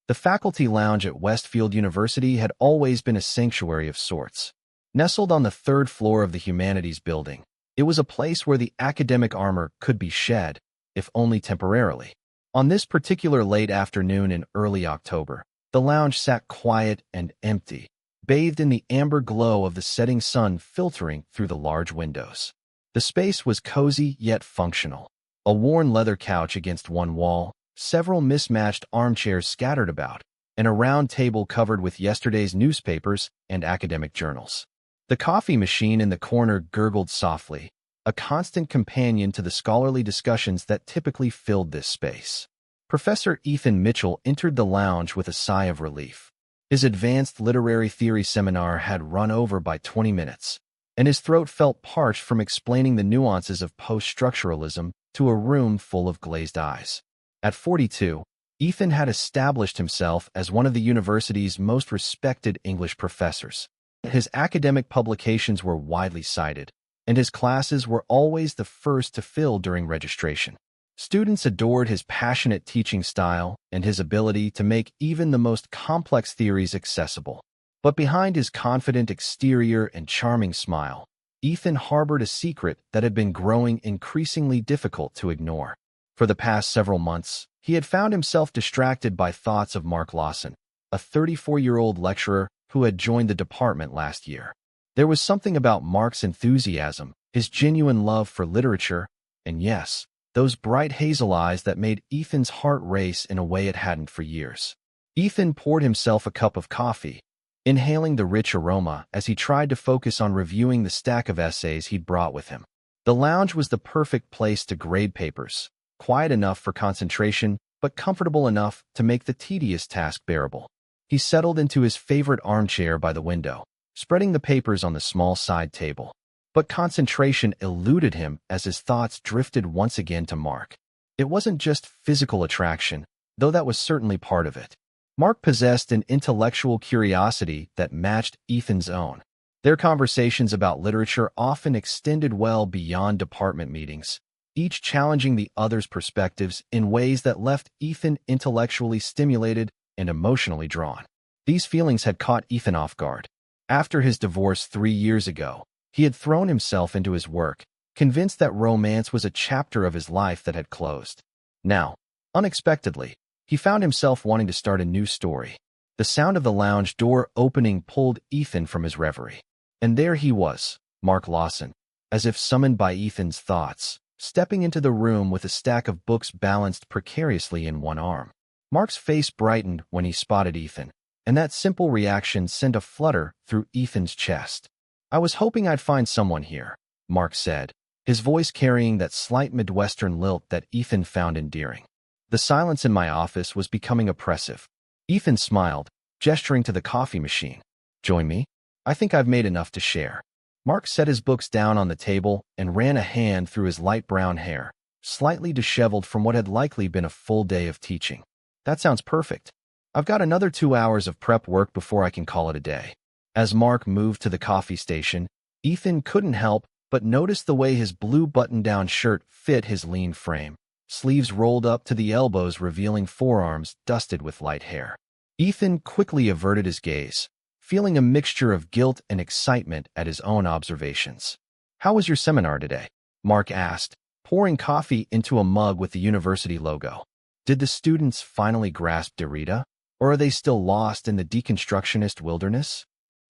The faculty lounge at Westfield University had always been a sanctuary of sorts. Nestled on the third floor of the humanities building, it was a place where the academic armor could be shed, if only temporarily. On this particular late afternoon in early October, the lounge sat quiet and empty, bathed in the amber glow of the setting sun filtering through the large windows. The space was cozy yet functional. A worn leather couch against one wall, several mismatched armchairs scattered about, and a round table covered with yesterday's newspapers and academic journals. The coffee machine in the corner gurgled softly, a constant companion to the scholarly discussions that typically filled this space. Professor Ethan Mitchell entered the lounge with a sigh of relief. His advanced literary theory seminar had run over by 20 minutes, and his throat felt parched from explaining the nuances of post-structuralism to a room full of glazed eyes. At 42, Ethan had established himself as one of the university's most respected English professors. His academic publications were widely cited, and his classes were always the first to fill during registration. Students adored his passionate teaching style and his ability to make even the most complex theories accessible. But behind his confident exterior and charming smile, Ethan harbored a secret that had been growing increasingly difficult to ignore. For the past several months, he had found himself distracted by thoughts of Mark Lawson, a 34-year-old lecturer who had joined the department last year. There was something about Mark's enthusiasm, his genuine love for literature, and yes, those bright hazel eyes that made Ethan's heart race in a way it hadn't for years. Ethan poured himself a cup of coffee, inhaling the rich aroma as he tried to focus on reviewing the stack of essays he'd brought with him. The lounge was the perfect place to grade papers, quiet enough for concentration, but comfortable enough to make the tedious task bearable. He settled into his favorite armchair by the window, spreading the papers on the small side table. But concentration eluded him as his thoughts drifted once again to Mark. It wasn't just physical attraction, though that was certainly part of it. Mark possessed an intellectual curiosity that matched Ethan's own. Their conversations about literature often extended well beyond department meetings, each challenging the other's perspectives in ways that left Ethan intellectually stimulated and emotionally drawn. These feelings had caught Ethan off guard. After his divorce 3 years ago, he had thrown himself into his work, convinced that romance was a chapter of his life that had closed. Now, unexpectedly, he found himself wanting to start a new story. The sound of the lounge door opening pulled Ethan from his reverie. And there he was, Mark Lawson, as if summoned by Ethan's thoughts, stepping into the room with a stack of books balanced precariously in one arm. Mark's face brightened when he spotted Ethan, and that simple reaction sent a flutter through Ethan's chest. "I was hoping I'd find someone here," Mark said, his voice carrying that slight Midwestern lilt that Ethan found endearing. The silence in my office was becoming oppressive. Ethan smiled, gesturing to the coffee machine. "Join me? I think I've made enough to share." Mark set his books down on the table and ran a hand through his light brown hair, slightly disheveled from what had likely been a full day of teaching. "That sounds perfect. I've got another 2 hours of prep work before I can call it a day." As Mark moved to the coffee station, Ethan couldn't help but notice the way his blue button-down shirt fit his lean frame, sleeves rolled up to the elbows revealing forearms dusted with light hair. Ethan quickly averted his gaze, feeling a mixture of guilt and excitement at his own observations. "How was your seminar today?" Mark asked, pouring coffee into a mug with the university logo. Did the students finally grasp Derrida, or are they still lost in the deconstructionist wilderness?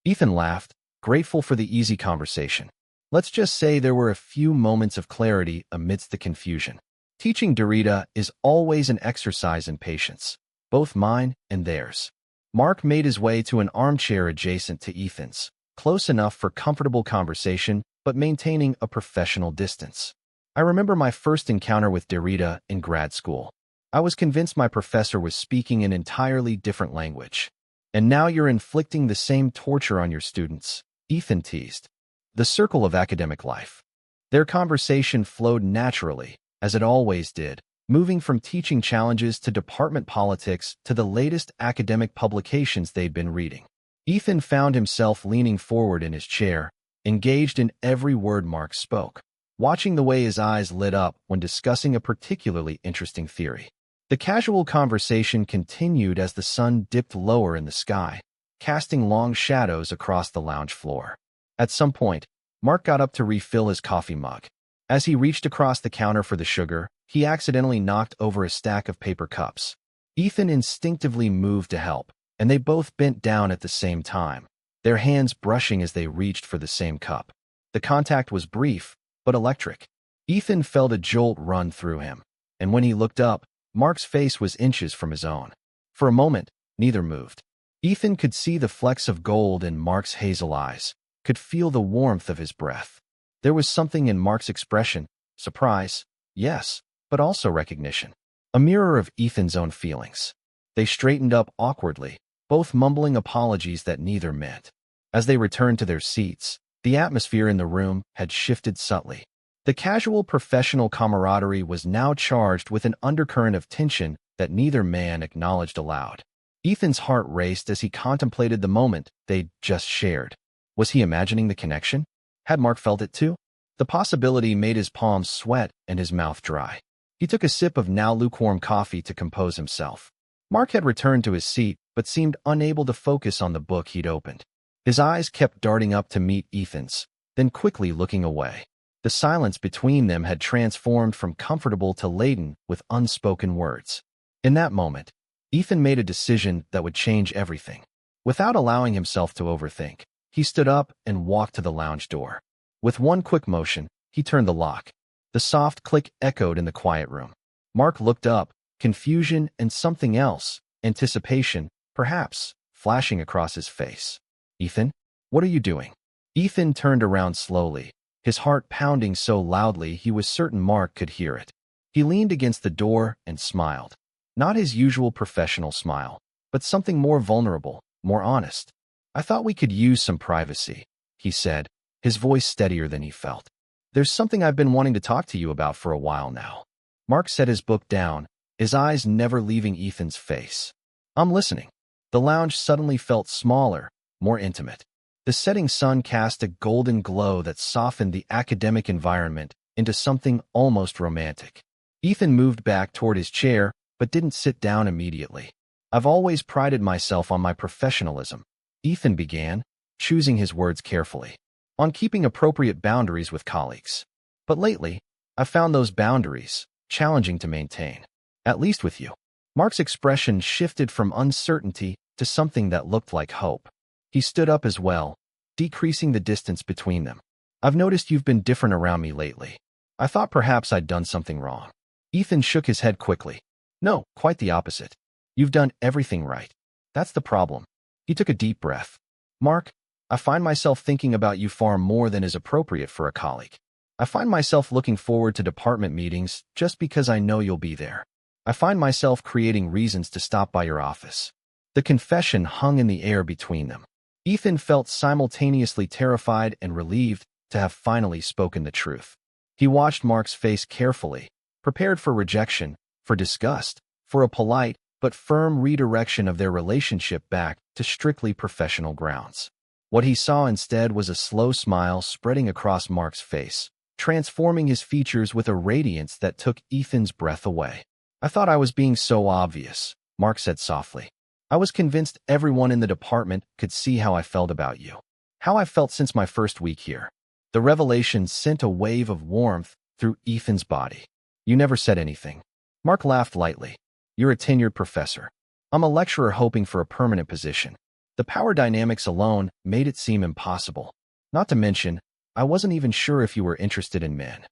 Ethan laughed, grateful for the easy conversation. Let's just say there were a few moments of clarity amidst the confusion. Teaching Derrida is always an exercise in patience, both mine and theirs. Mark made his way to an armchair adjacent to Ethan's, close enough for comfortable conversation, but maintaining a professional distance. "I remember my first encounter with Derrida in grad school. I was convinced my professor was speaking an entirely different language. And now you're inflicting the same torture on your students," Ethan teased. The circle of academic life. Their conversation flowed naturally, as it always did, moving from teaching challenges to department politics to the latest academic publications they'd been reading. Ethan found himself leaning forward in his chair, engaged in every word Mark spoke, watching the way his eyes lit up when discussing a particularly interesting theory. The casual conversation continued as the sun dipped lower in the sky, casting long shadows across the lounge floor. At some point, Mark got up to refill his coffee mug. As he reached across the counter for the sugar, he accidentally knocked over a stack of paper cups. Ethan instinctively moved to help, and they both bent down at the same time, their hands brushing as they reached for the same cup. The contact was brief, but electric. Ethan felt a jolt run through him, and when he looked up, Mark's face was inches from his own. For a moment, neither moved. Ethan could see the flecks of gold in Mark's hazel eyes, could feel the warmth of his breath. There was something in Mark's expression, surprise, yes, but also recognition. A mirror of Ethan's own feelings. They straightened up awkwardly, both mumbling apologies that neither meant. As they returned to their seats, the atmosphere in the room had shifted subtly. The casual professional camaraderie was now charged with an undercurrent of tension that neither man acknowledged aloud. Ethan's heart raced as he contemplated the moment they'd just shared. Was he imagining the connection? Had Mark felt it too? The possibility made his palms sweat and his mouth dry. He took a sip of now lukewarm coffee to compose himself. Mark had returned to his seat, but seemed unable to focus on the book he'd opened. His eyes kept darting up to meet Ethan's, then quickly looking away. The silence between them had transformed from comfortable to laden with unspoken words. In that moment, Ethan made a decision that would change everything. Without allowing himself to overthink, he stood up and walked to the lounge door. With one quick motion, he turned the lock. The soft click echoed in the quiet room. Mark looked up, confusion and something else, anticipation, perhaps, flashing across his face. "Ethan, what are you doing?" Ethan turned around slowly, his heart pounding so loudly he was certain Mark could hear it. He leaned against the door and smiled. Not his usual professional smile, but something more vulnerable, more honest. "I thought we could use some privacy," he said, his voice steadier than he felt. "There's something I've been wanting to talk to you about for a while now." Mark set his book down, his eyes never leaving Ethan's face. "I'm listening." The lounge suddenly felt smaller, more intimate. The setting sun cast a golden glow that softened the academic environment into something almost romantic. Ethan moved back toward his chair, but didn't sit down immediately. "I've always prided myself on my professionalism," Ethan began, choosing his words carefully, "on keeping appropriate boundaries with colleagues. But lately, I've found those boundaries challenging to maintain. At least with you." Mark's expression shifted from uncertainty to something that looked like hope. He stood up as well, decreasing the distance between them. "I've noticed you've been different around me lately. I thought perhaps I'd done something wrong." Ethan shook his head quickly. "No, quite the opposite. You've done everything right. That's the problem." He took a deep breath. "Mark, I find myself thinking about you far more than is appropriate for a colleague. I find myself looking forward to department meetings just because I know you'll be there. I find myself creating reasons to stop by your office." The confession hung in the air between them. Ethan felt simultaneously terrified and relieved to have finally spoken the truth. He watched Mark's face carefully, prepared for rejection, for disgust, for a polite but firm redirection of their relationship back to strictly professional grounds. What he saw instead was a slow smile spreading across Mark's face, transforming his features with a radiance that took Ethan's breath away. "I thought I was being so obvious," Mark said softly. "I was convinced everyone in the department could see how I felt about you. How I felt since my first week here." The revelation sent a wave of warmth through Ethan's body. "You never said anything." Mark laughed lightly. "You're a tenured professor. I'm a lecturer hoping for a permanent position. The power dynamics alone made it seem impossible. Not to mention, I wasn't even sure if you were interested in men."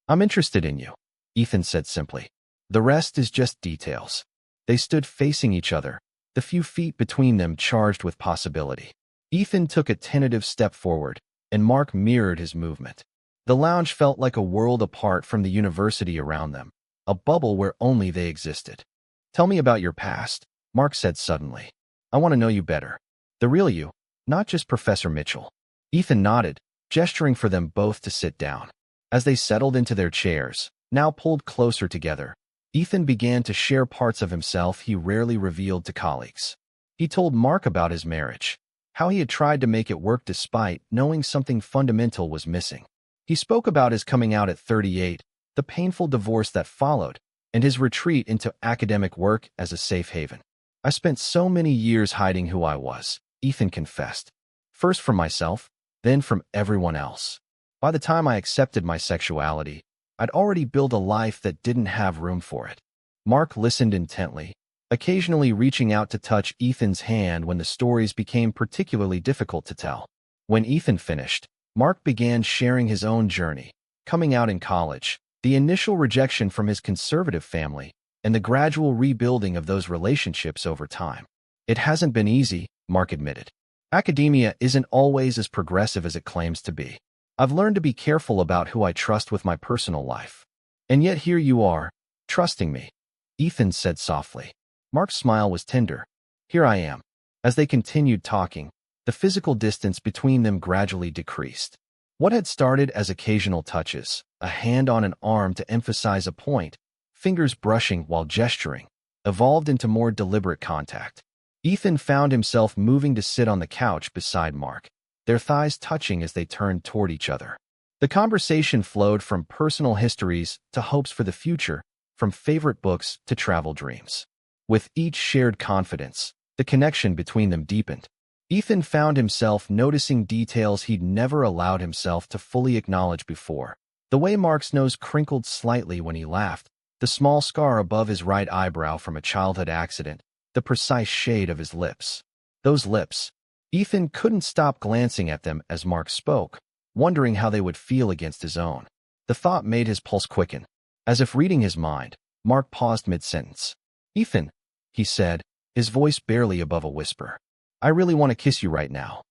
"I'm interested in you," Ethan said simply. "The rest is just details." They stood facing each other, the few feet between them charged with possibility. Ethan took a tentative step forward, and Mark mirrored his movement. The lounge felt like a world apart from the university around them, a bubble where only they existed. "Tell me about your past," Mark said suddenly. "I want to know you better. The real you, not just Professor Mitchell." Ethan nodded, gesturing for them both to sit down. As they settled into their chairs, now pulled closer together, Ethan began to share parts of himself he rarely revealed to colleagues. He told Mark about his marriage, how he had tried to make it work despite knowing something fundamental was missing. He spoke about his coming out at 38, the painful divorce that followed, and his retreat into academic work as a safe haven. I spent so many years hiding who I was, Ethan confessed. First from myself, then from everyone else. By the time I accepted my sexuality, I'd already built a life that didn't have room for it. Mark listened intently, occasionally reaching out to touch Ethan's hand when the stories became particularly difficult to tell. When Ethan finished, Mark began sharing his own journey, coming out in college, the initial rejection from his conservative family, and the gradual rebuilding of those relationships over time. It hasn't been easy, Mark admitted. Academia isn't always as progressive as it claims to be. I've learned to be careful about who I trust with my personal life. And yet here you are, trusting me, Ethan said softly. Mark's smile was tender. Here I am. As they continued talking, the physical distance between them gradually decreased. What had started as occasional touches, a hand on an arm to emphasize a point, fingers brushing while gesturing, evolved into more deliberate contact. Ethan found himself moving to sit on the couch beside Mark, their thighs touching as they turned toward each other. The conversation flowed from personal histories to hopes for the future, from favorite books to travel dreams. With each shared confidence, the connection between them deepened. Ethan found himself noticing details he'd never allowed himself to fully acknowledge before. The way Mark's nose crinkled slightly when he laughed, the small scar above his right eyebrow from a childhood accident, the precise shade of his lips. Those lips. Ethan couldn't stop glancing at them as Mark spoke, wondering how they would feel against his own. The thought made his pulse quicken. As if reading his mind, Mark paused mid-sentence. Ethan, he said, his voice barely above a whisper. I really want to kiss you right now.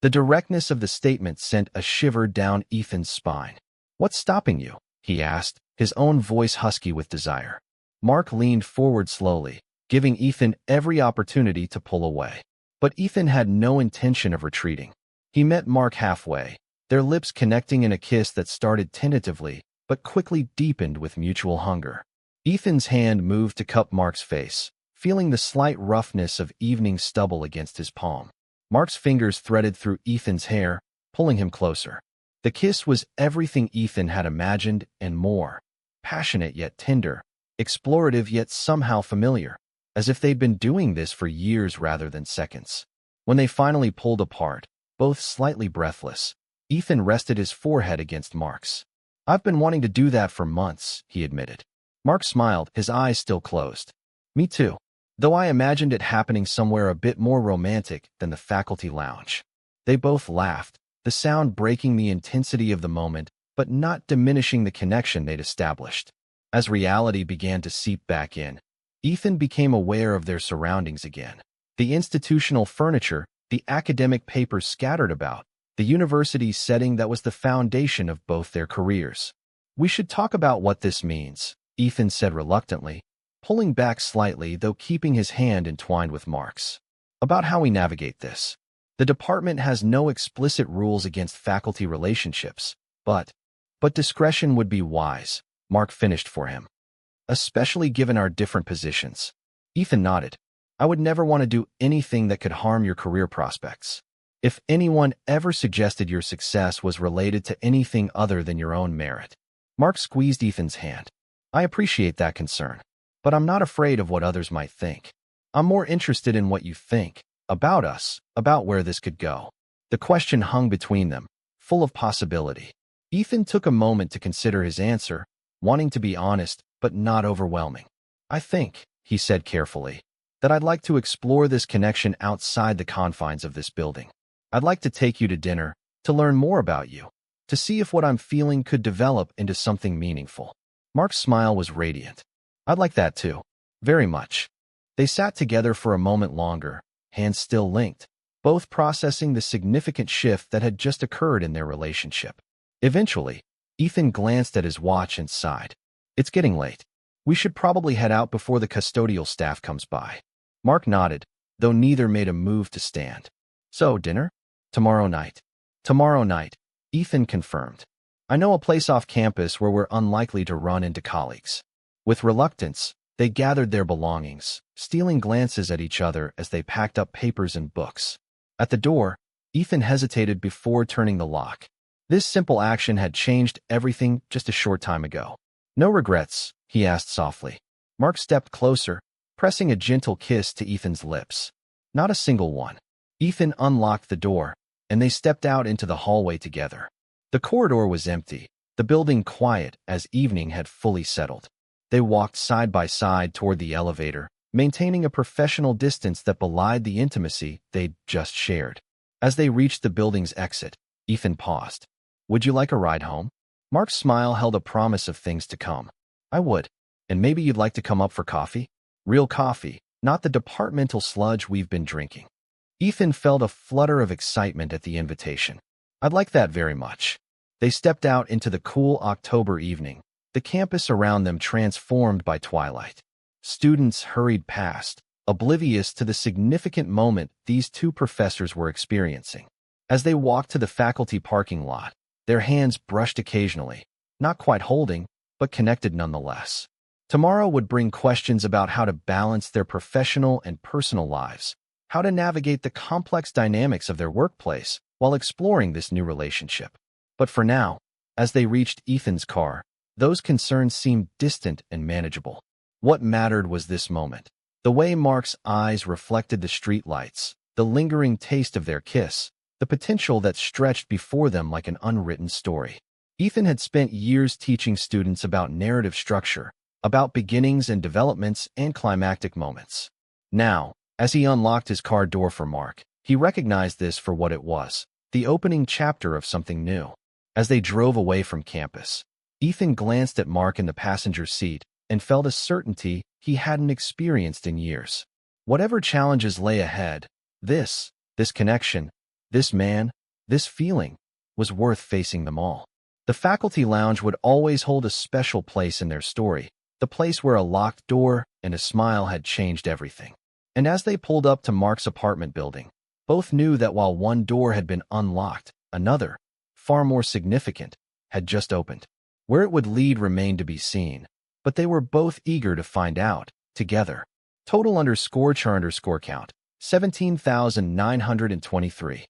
The directness of the statement sent a shiver down Ethan's spine. What's stopping you? He asked, his own voice husky with desire. Mark leaned forward slowly, giving Ethan every opportunity to pull away. But Ethan had no intention of retreating. He met Mark halfway, their lips connecting in a kiss that started tentatively, but quickly deepened with mutual hunger. Ethan's hand moved to cup Mark's face, feeling the slight roughness of evening stubble against his palm. Mark's fingers threaded through Ethan's hair, pulling him closer. The kiss was everything Ethan had imagined and more. Passionate yet tender, explorative yet somehow familiar, as if they'd been doing this for years rather than seconds. When they finally pulled apart, both slightly breathless, Ethan rested his forehead against Mark's. I've been wanting to do that for months, he admitted. Mark smiled, his eyes still closed. Me too, though I imagined it happening somewhere a bit more romantic than the faculty lounge. They both laughed, the sound breaking the intensity of the moment, but not diminishing the connection they'd established. As reality began to seep back in, Ethan became aware of their surroundings again. The institutional furniture, the academic papers scattered about, the university setting that was the foundation of both their careers. We should talk about what this means, Ethan said reluctantly, pulling back slightly though keeping his hand entwined with Mark's. About how we navigate this. The department has no explicit rules against faculty relationships, but discretion would be wise, Mark finished for him. Especially given our different positions. Ethan nodded. I would never want to do anything that could harm your career prospects. If anyone ever suggested your success was related to anything other than your own merit. Mark squeezed Ethan's hand. I appreciate that concern, but I'm not afraid of what others might think. I'm more interested in what you think, about us, about where this could go. The question hung between them, full of possibility. Ethan took a moment to consider his answer, wanting to be honest, but not overwhelming. I think, he said carefully, that I'd like to explore this connection outside the confines of this building. I'd like to take you to dinner, to learn more about you, to see if what I'm feeling could develop into something meaningful. Mark's smile was radiant. I'd like that too. Very much. They sat together for a moment longer, hands still linked, both processing the significant shift that had just occurred in their relationship. Eventually, Ethan glanced at his watch and sighed. It's getting late. We should probably head out before the custodial staff comes by. Mark nodded, though neither made a move to stand. So, dinner? Tomorrow night. Tomorrow night, Ethan confirmed. I know a place off campus where we're unlikely to run into colleagues. With reluctance, they gathered their belongings, stealing glances at each other as they packed up papers and books. At the door, Ethan hesitated before turning the lock. This simple action had changed everything just a short time ago. No regrets, he asked softly. Mark stepped closer, pressing a gentle kiss to Ethan's lips. Not a single one. Ethan unlocked the door, and they stepped out into the hallway together. The corridor was empty, the building quiet as evening had fully settled. They walked side by side toward the elevator, maintaining a professional distance that belied the intimacy they'd just shared. As they reached the building's exit, Ethan paused. "Would you like a ride home?" Mark's smile held a promise of things to come. "I would. And maybe you'd like to come up for coffee? Real coffee, not the departmental sludge we've been drinking." Ethan felt a flutter of excitement at the invitation. "I'd like that very much." They stepped out into the cool October evening, the campus around them transformed by twilight. Students hurried past, oblivious to the significant moment these two professors were experiencing. As they walked to the faculty parking lot, their hands brushed occasionally, not quite holding, but connected nonetheless. Tomorrow would bring questions about how to balance their professional and personal lives, how to navigate the complex dynamics of their workplace while exploring this new relationship. But for now, as they reached Ethan's car, those concerns seemed distant and manageable. What mattered was this moment. The way Mark's eyes reflected the streetlights, the lingering taste of their kiss, the potential that stretched before them like an unwritten story. Ethan had spent years teaching students about narrative structure, about beginnings and developments and climactic moments. Now, as he unlocked his car door for Mark, he recognized this for what it was, the opening chapter of something new. As they drove away from campus, Ethan glanced at Mark in the passenger seat and felt a certainty he hadn't experienced in years. Whatever challenges lay ahead, this connection, this man, this feeling, was worth facing them all. The faculty lounge would always hold a special place in their story, the place where a locked door and a smile had changed everything. And as they pulled up to Mark's apartment building, both knew that while one door had been unlocked, another, far more significant, had just opened. Where it would lead remained to be seen, but they were both eager to find out, together. Total _char_count, 17,923.